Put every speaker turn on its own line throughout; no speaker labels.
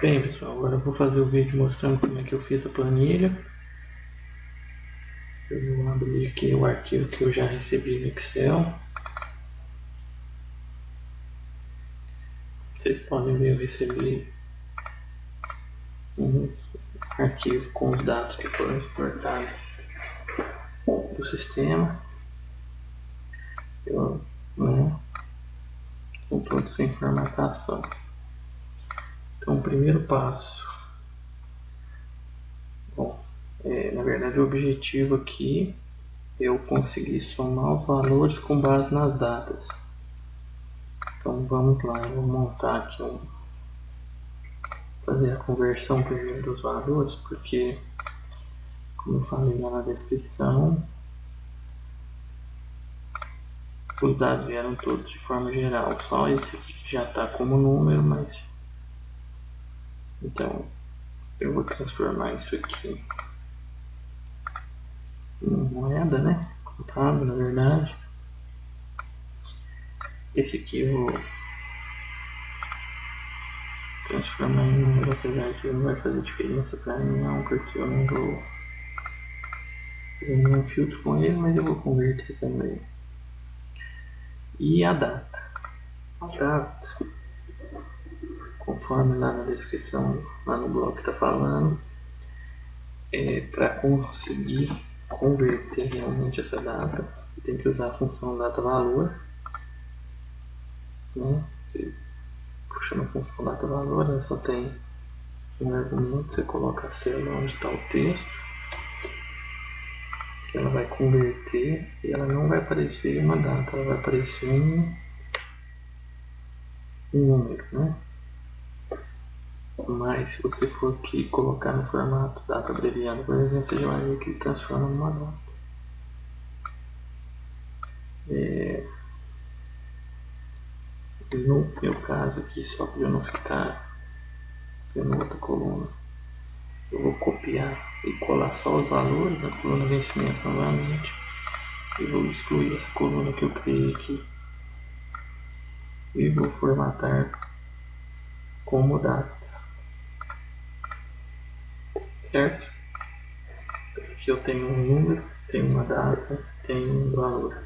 Bem, pessoal, agora eu vou fazer o vídeo mostrando como é que eu fiz a planilha. Eu vou abrir aqui o arquivo que eu já recebi no Excel. Vocês podem ver, eu recebi um arquivo com os dados que foram exportados do sistema. Com todos sem formatação. Então, o primeiro passo. Na verdade, o objetivo aqui é eu conseguir somar os valores com base nas datas. Então, vamos lá, eu vou montar aqui fazer a conversão primeiro dos valores, porque, como eu falei lá na descrição, os dados vieram todos de forma geral, só esse aqui que já está como número, mas então eu vou transformar isso aqui em moeda, né? Contábil, na verdade. Esse aqui eu vou transformar em número, apesar que não vai fazer diferença para mim não, porque eu não vou fazer nenhum filtro com ele, mas eu vou converter também. E a data. A data, conforme lá na descrição, lá no blog está falando, para conseguir converter realmente essa data, tem que usar a função data-valor, né? Puxando a função data-valor, ela só tem um argumento, você coloca a célula onde está o texto, ela vai converter e ela não vai aparecer uma data, ela vai aparecer um número, né? Mas se você for aqui colocar no formato data abreviada, por exemplo, você já vai ver que ele transforma numa data. No meu caso aqui, só para eu não ficar vendo outra coluna, eu vou copiar e colar só os valores da coluna vencimento novamente e vou excluir essa coluna que eu criei aqui e vou formatar como data, certo? Aqui eu tenho um número, tenho uma data, tenho um valor.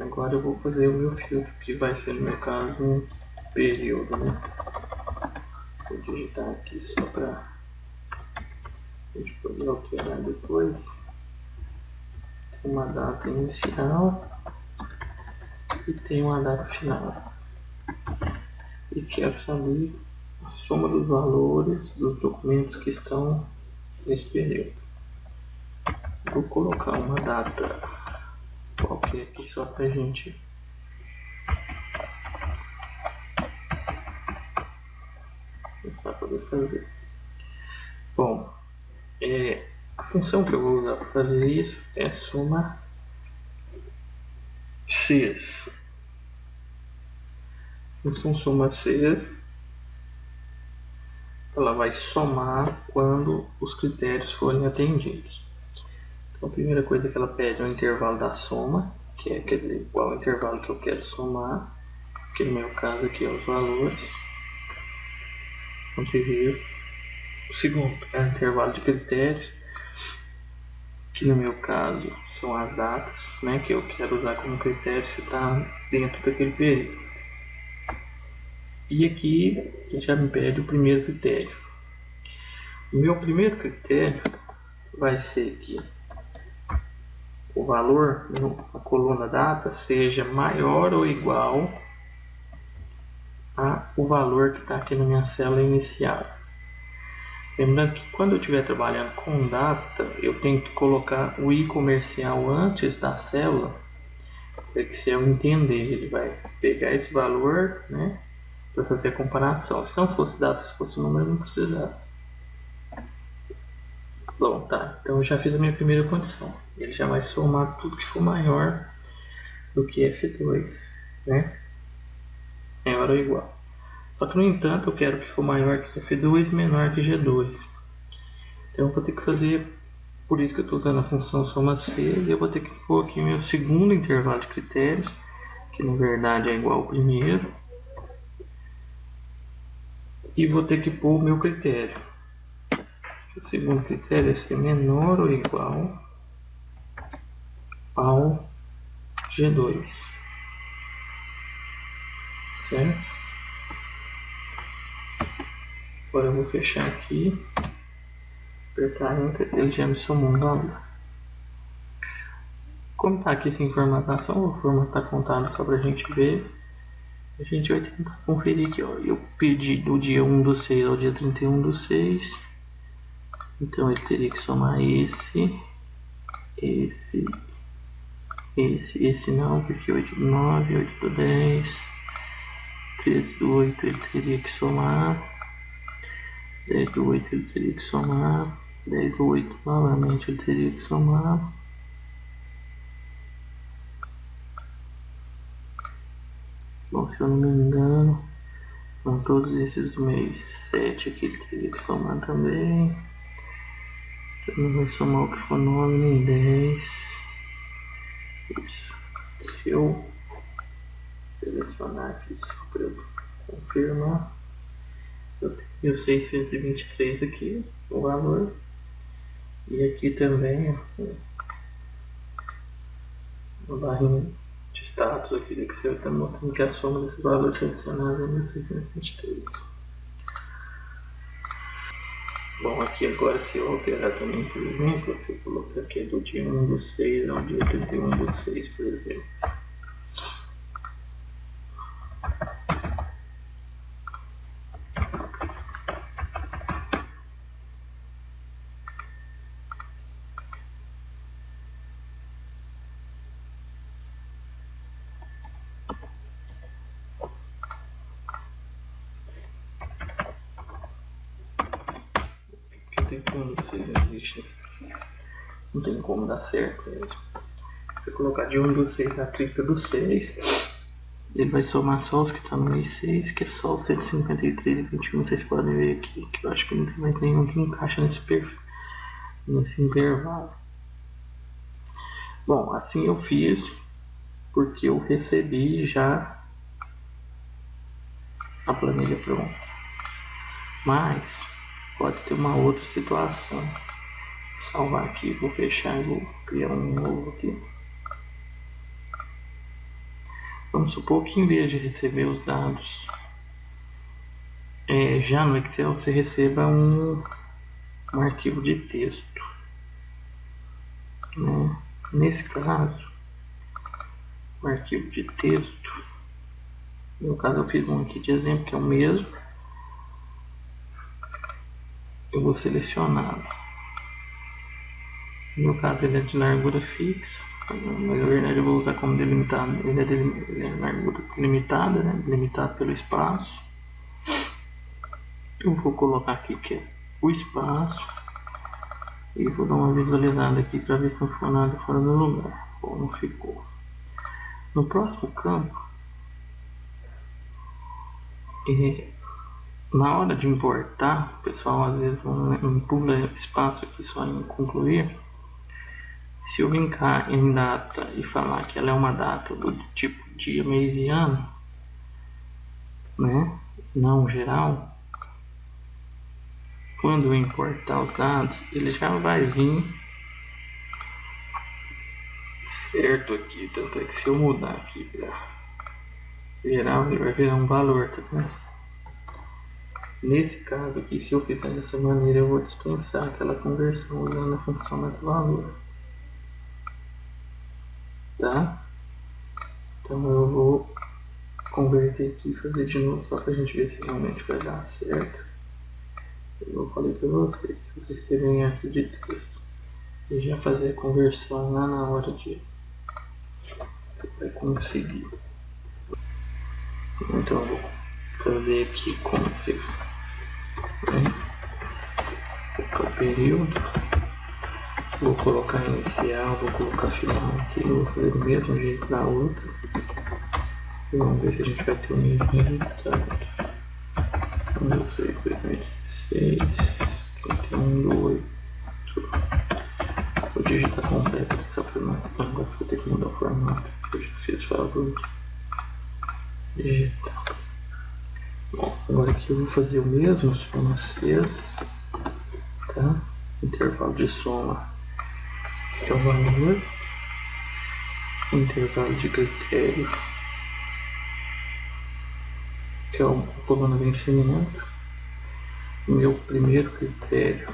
Agora eu vou fazer o meu filtro, que vai ser no meu caso um período, né? Vou digitar aqui só para a gente poder alterar depois. Tem uma data inicial e tem uma data final. E quero saber a soma dos valores dos documentos que estão nesse período. Vou colocar uma data qualquer aqui só para a gente começar a poder fazer. Bom, a função que eu vou usar para fazer isso é soma Cs. A função soma Cs, ela vai somar quando os critérios forem atendidos. Então a primeira coisa que ela pede é o intervalo da soma, que é, quer dizer, qual é o intervalo que eu quero somar, que no meu caso aqui é os valores. O segundo é o intervalo de critérios, que no meu caso são as datas, né, que eu quero usar como critério se está dentro daquele período. E aqui já me pede o primeiro critério. O meu primeiro critério vai ser que o valor na coluna data seja maior ou igual ao valor que está aqui na minha célula inicial. Lembrando que quando eu estiver trabalhando com data, eu tenho que colocar o i comercial antes da célula, para que se eu entender, ele vai pegar esse valor, né, para fazer a comparação. Se não fosse data, se fosse número, eu não precisava. Bom, tá, então eu já fiz a minha primeira condição. Ele já vai somar tudo que for maior do que F2, né? Maior ou igual. Só que, no entanto, eu quero que for maior que F2 e menor que G2. Então eu vou ter que fazer, por isso que eu estou usando a função soma C, e eu vou ter que pôr aqui meu segundo intervalo de critérios, que na verdade é igual ao primeiro. e vou ter que pôr o meu critério. O segundo critério é ser menor ou igual ao G2, certo? Agora eu vou fechar aqui, apertar Enter, ele já me somou um valor. Como está aqui sem formatação, vou formatar contado só para a gente ver. A gente vai tentar conferir aqui, ó. Eu pedi do dia 1/6 ao dia 31/6. Então ele teria que somar esse não, porque 8/9, 8/10, 13/8 ele teria que somar, 10/8 ele teria que somar, 10/8 novamente ele teria que somar. Bom, se eu não me engano, com todos esses do mês 7 aqui ele teria que somar também. Então não vai somar o que for 9 nem 10. Isso. Se eu selecionar aqui só para eu confirmar, eu tenho 623 aqui, o valor. E aqui também, no barrinho de status aqui do Excel está mostrando que a soma desses valores selecionados é 1623. Bom, aqui agora se eu alterar também, por exemplo, se eu colocar aqui do dia 1/6 ao dia 31/6, por exemplo. Não tem como dar certo mesmo. Se eu colocar de 1/6 a 30/6, ele vai somar só os que estão no mês 6, que é só os 153,21. Vocês podem ver aqui que eu acho que não tem mais nenhum que encaixa nesse intervalo. Bom, assim eu fiz porque eu recebi já a planilha pronta. Mas pode ter uma outra situação. Vou salvar aqui, vou fechar e vou criar um novo aqui. Vamos supor que em vez de receber os dados já no Excel, você receba um arquivo de texto, né? Nesse caso, o arquivo de texto, no caso eu fiz um aqui de exemplo que é o mesmo. Eu vou selecioná-lo. No meu caso ele é de largura fixa, mas na verdade eu vou usar como delimitado. Ele é de largura limitada, né? Limitado pelo espaço. Eu vou colocar aqui que é o espaço e vou dar uma visualizada aqui para ver se não ficou nada fora do lugar. Bom, não ficou. No próximo campo, na hora de importar, o pessoal às vezes não pula espaço aqui só em concluir. Se eu vim cá em data e falar que ela é uma data do tipo dia, mês e ano, né? Não geral. Quando eu importar os dados, ele já vai vir certo aqui. Tanto é que se eu mudar aqui para geral, ele vai virar um valor, tá vendo? Nesse caso aqui, se eu fizer dessa maneira, eu vou dispensar aquela conversão usando a função valor. Tá? Então eu vou converter aqui e fazer de novo só para a gente ver se realmente vai dar certo. Eu falei para vocês, se vocês receberem arquivo de texto e já fazer a conversão lá na hora de você vai conseguir. Então eu vou fazer aqui como se colocar o período, vou colocar inicial, vou colocar final aqui, vou fazer do mesmo jeito da outra e vamos ver se a gente vai ter o mesmo resultado. Vamos ver, 2016, 31/8. Vou digitar completo só para não agora vou ter que mudar o formato, que eu já fiz favor. Digitar. Bom. Agora aqui eu vou fazer o mesmo, soma 6, tá? Intervalo de soma que é o valor, intervalo de critério que é o coluna vencimento. Meu primeiro critério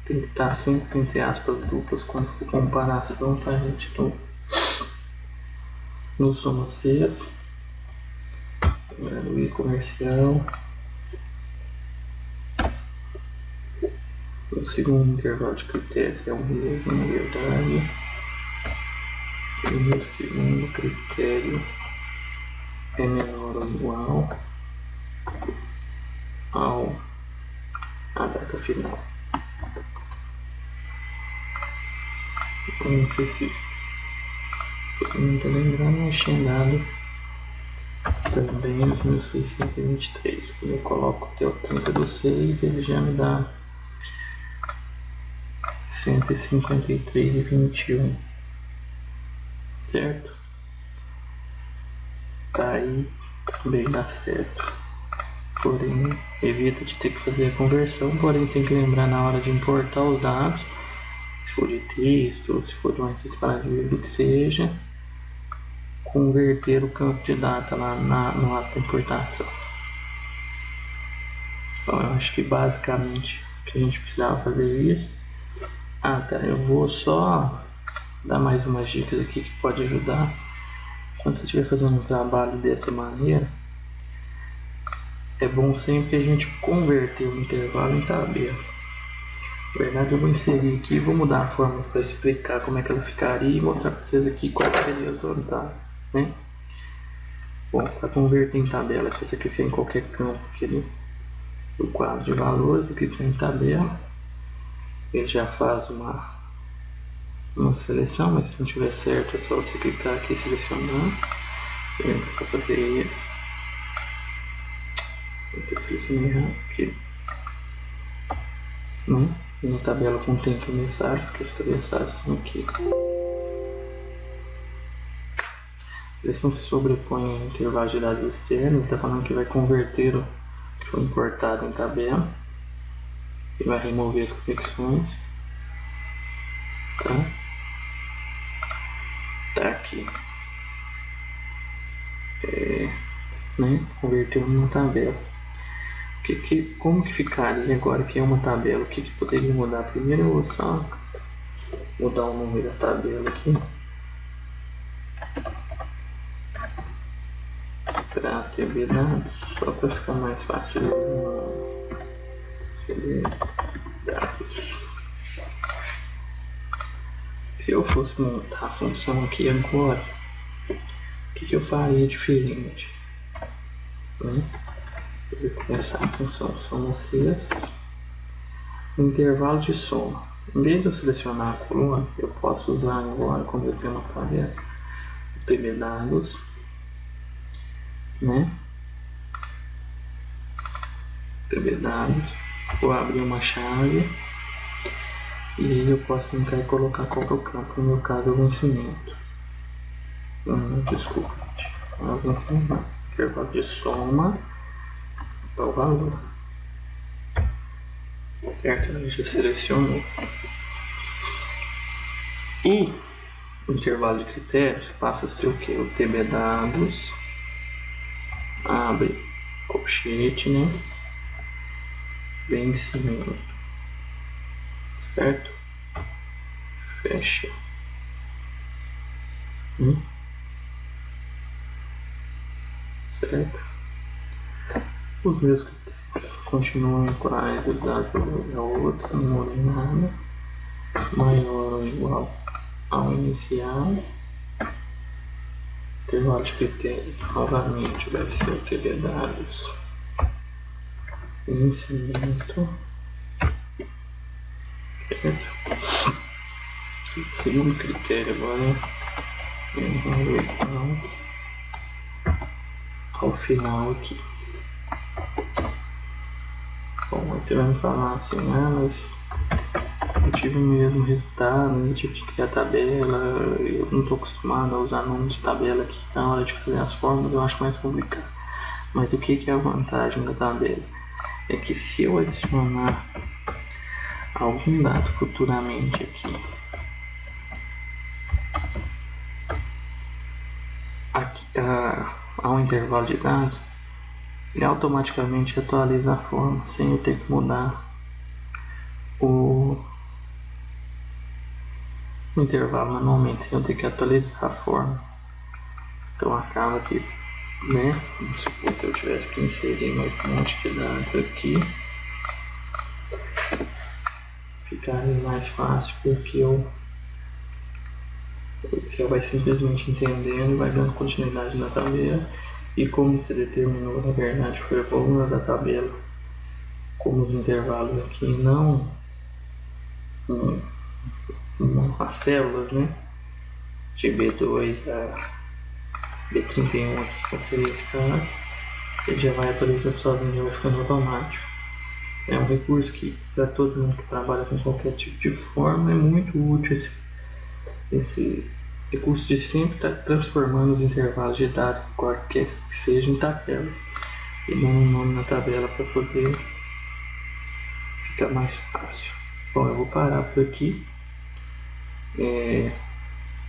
tem que estar sempre entre aspas duplas quando for comparação, tá, gente? Então, no soma 6, o I comercial. O segundo intervalo de critério é o mesmo, na verdade. E o meu segundo critério é menor ou igual à data final. Eu não sei se todo mundo está lembrando, mas tinha dado também os 1623. Quando eu coloco até o 30 do 6, ele já me dá 153,21, certo? Tá aí, também dá certo. Porém, evita de ter que fazer a conversão, porém tem que lembrar na hora de importar os dados, se for de texto, se for de uma disparativo, do que seja, converter o campo de data lá no ato da importação. Então eu acho que basicamente que a gente precisava fazer isso. Ah, tá, eu vou só dar mais umas dicas aqui que pode ajudar. Quando você estiver fazendo um trabalho dessa maneira, é bom sempre a gente converter o intervalo em tabela. Na verdade, eu vou inserir aqui e vou mudar a forma para explicar como é que ela ficaria e mostrar para vocês aqui quais seriam as vantagens, né? Bom, para converter em tabela, se você clicar em qualquer campo aqui do quadro de valores, do clicar em tabela, ele já faz uma seleção, mas se não tiver certo é só você clicar aqui selecionando. Lembra só fazer ele. Vou ter selecionado errado aqui. Né? Na tabela contém cabeçalhos, porque os cabeçalhos estão aqui. Eles não se sobrepõem a intervalos de dados externos. Está falando que vai converter o que foi importado em tabela e vai remover as conexões. Tá aqui. Né? Converteu numa tabela. Como que ficaria agora que é uma tabela? O que poderia mudar? Primeiro eu vou só mudar o número da tabela aqui para TB dados, só para ficar mais fácil de dados. Se eu fosse montar a função aqui agora, o que eu faria diferente? Né? Eu vou começar a função soma 6, intervalo de soma. Em vez de eu selecionar a coluna, eu posso usar agora, quando eu tenho uma tabela, o TB dados, né? TB dados, vou abrir uma chave e aí eu posso clicar e colocar qual que é o campo, no meu caso é o vencimento. Desculpa, não é o vencimento, intervalo de soma é o valor. Certo? A gente já selecionou. E o intervalo de critérios passa a ser o que? O TB dados, abre colchete, né? Vencimento, certo? Fecha. Certo? Os meus critérios continuam iguais, o dado é o outro, não muda nada. Maior ou igual ao inicial. Intervalo de critério novamente vai ser o TB dados, vencimento, certo? O segundo critério agora é menor ou igual ao final aqui. Bom, você vai me falar assim, mas eu tive o mesmo resultado, eu tive que criar tabela, eu não estou acostumado a usar número de tabela aqui na hora de fazer as fórmulas, eu acho mais complicado. Mas o que é a vantagem da tabela? É que se eu adicionar algum dado futuramente aqui a um intervalo de dados, ele automaticamente atualiza a forma sem eu ter que mudar o intervalo manualmente, sem eu ter que atualizar a forma. Então acaba que, né, se eu tivesse que inserir um monte de dados aqui, ficaria mais fácil, porque você vai simplesmente entendendo e vai dando continuidade na tabela. E como você determinou, na verdade, foi a coluna da tabela, como os intervalos aqui, não as células, né, de B2 a B31 aqui, seria esse cara, ele já vai aparecendo sozinho, já vai ficando automático. É um recurso que, para todo mundo que trabalha com qualquer tipo de forma, é muito útil esse recurso de sempre estar transformando os intervalos de dados, qualquer que seja, em tabela, e dando um nome na tabela para poder ficar mais fácil. Bom, eu vou parar por aqui.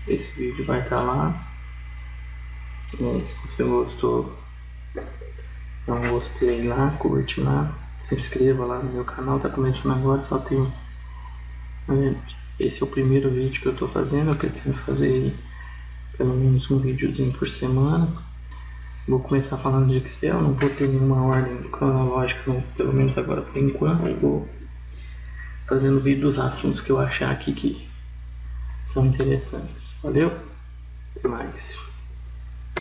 Esse vídeo vai estar lá. Se você gostou, dá um gostei lá, curte lá, se inscreva lá no meu canal. Tá começando agora, só tem esse é o primeiro vídeo que eu estou fazendo. Eu pretendo fazer pelo menos um videozinho por semana. Vou começar falando de Excel, não vou ter nenhuma ordem cronológica, pelo menos agora por enquanto. Eu vou fazendo vídeo dos assuntos que eu achar aqui que são interessantes. Valeu? Até mais.